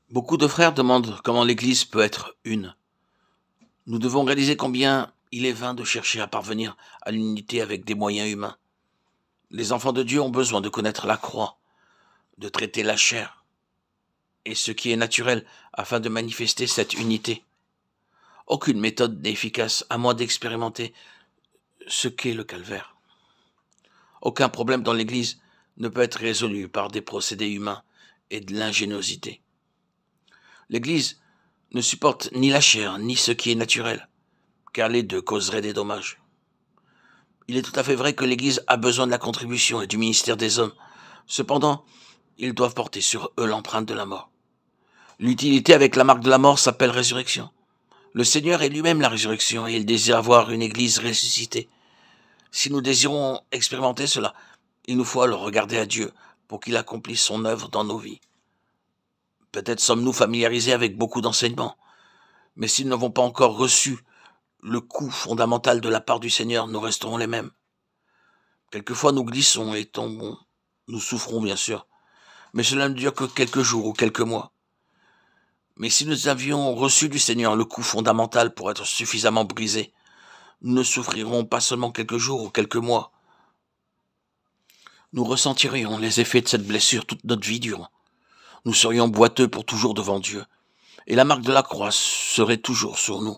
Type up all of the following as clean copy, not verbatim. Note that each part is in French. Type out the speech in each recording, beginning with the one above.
Beaucoup de frères demandent comment l'Église peut être une. Nous devons réaliser combien il est vain de chercher à parvenir à l'unité avec des moyens humains. Les enfants de Dieu ont besoin de connaître la croix, de traiter la chair et ce qui est naturel afin de manifester cette unité. Aucune méthode n'est efficace à moins d'expérimenter ce qu'est le calvaire. Aucun problème dans l'Église ne peut être résolu par des procédés humains et de l'ingéniosité. L'Église ne supporte ni la chair ni ce qui est naturel, car les deux causeraient des dommages. Il est tout à fait vrai que l'Église a besoin de la contribution et du ministère des hommes. Cependant, ils doivent porter sur eux l'empreinte de la mort. L'utilité avec la marque de la mort s'appelle résurrection. Le Seigneur est lui-même la résurrection et il désire avoir une Église ressuscitée. Si nous désirons expérimenter cela, il nous faut alors regarder à Dieu pour qu'il accomplisse son œuvre dans nos vies. Peut-être sommes-nous familiarisés avec beaucoup d'enseignements, mais si nous n'avons pas encore reçu le coup fondamental de la part du Seigneur, nous resterons les mêmes. Quelquefois nous glissons et tombons, nous souffrons bien sûr, mais cela ne dure que quelques jours ou quelques mois. Mais si nous avions reçu du Seigneur le coup fondamental pour être suffisamment brisés, nous ne souffrirons pas seulement quelques jours ou quelques mois. Nous ressentirions les effets de cette blessure toute notre vie durant. Nous serions boiteux pour toujours devant Dieu, et la marque de la croix serait toujours sur nous.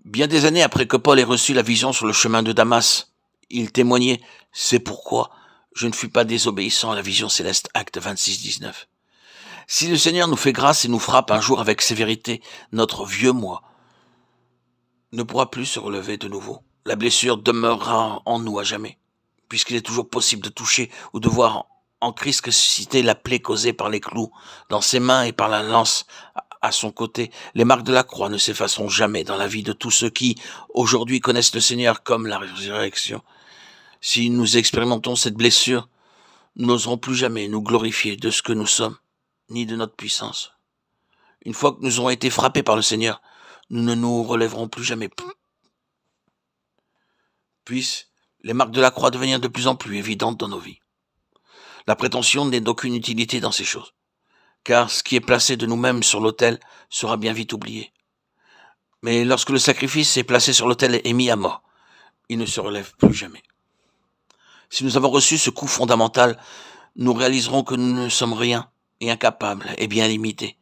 Bien des années après que Paul ait reçu la vision sur le chemin de Damas, il témoignait « C'est pourquoi je ne fus pas désobéissant à la vision céleste » Acte 26, 19. Si le Seigneur nous fait grâce et nous frappe un jour avec sévérité, notre vieux moi ne pourra plus se relever de nouveau. La blessure demeurera en nous à jamais, puisqu'il est toujours possible de toucher ou de voir en Christ ressuscité la plaie causée par les clous dans ses mains et par la lance à son côté. Les marques de la croix ne s'effaceront jamais dans la vie de tous ceux qui, aujourd'hui, connaissent le Seigneur comme la résurrection. Si nous expérimentons cette blessure, nous n'oserons plus jamais nous glorifier de ce que nous sommes, ni de notre puissance. Une fois que nous aurons été frappés par le Seigneur, nous ne nous relèverons plus jamais. Puissent les marques de la croix devenir de plus en plus évidentes dans nos vies. La prétention n'est d'aucune utilité dans ces choses, car ce qui est placé de nous-mêmes sur l'autel sera bien vite oublié. Mais lorsque le sacrifice est placé sur l'autel et mis à mort, il ne se relève plus jamais. Si nous avons reçu ce coup fondamental, nous réaliserons que nous ne sommes rien et incapables et bien limités.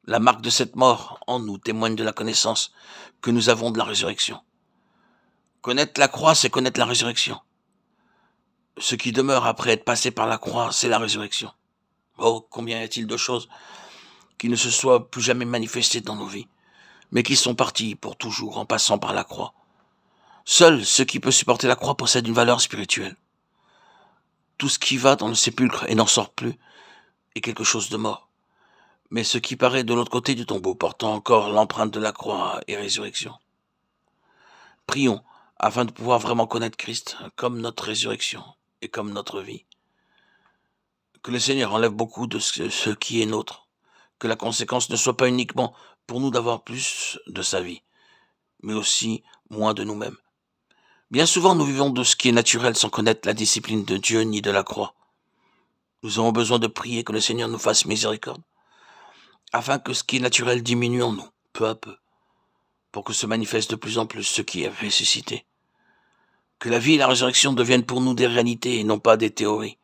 La marque de cette mort en nous témoigne de la connaissance que nous avons de la résurrection. Connaître la croix, c'est connaître la résurrection. Ce qui demeure après être passé par la croix, c'est la résurrection. Oh, combien y a-t-il de choses qui ne se soient plus jamais manifestées dans nos vies, mais qui sont parties pour toujours en passant par la croix. Seul ce qui peut supporter la croix possède une valeur spirituelle. Tout ce qui va dans le sépulcre et n'en sort plus est quelque chose de mort. Mais ce qui paraît de l'autre côté du tombeau portant encore l'empreinte de la croix et résurrection. Prions afin de pouvoir vraiment connaître Christ comme notre résurrection et comme notre vie. Que le Seigneur enlève beaucoup de ce qui est nôtre. Que la conséquence ne soit pas uniquement pour nous d'avoir plus de sa vie, mais aussi moins de nous-mêmes. Bien souvent, nous vivons de ce qui est naturel sans connaître la discipline de Dieu ni de la croix. Nous avons besoin de prier que le Seigneur nous fasse miséricorde, afin que ce qui est naturel diminue en nous, peu à peu, pour que se manifeste de plus en plus ce qui est ressuscité. Que la vie et la résurrection deviennent pour nous des réalités et non pas des théories.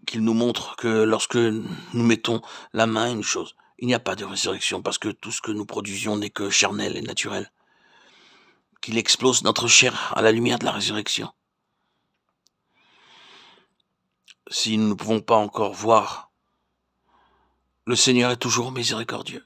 Qu'il nous montre que lorsque nous mettons la main à une chose, il n'y a pas de résurrection parce que tout ce que nous produisions n'est que charnel et naturel. Qu'il explose notre chair à la lumière de la résurrection. Si nous ne pouvons pas encore voir, le Seigneur est toujours miséricordieux.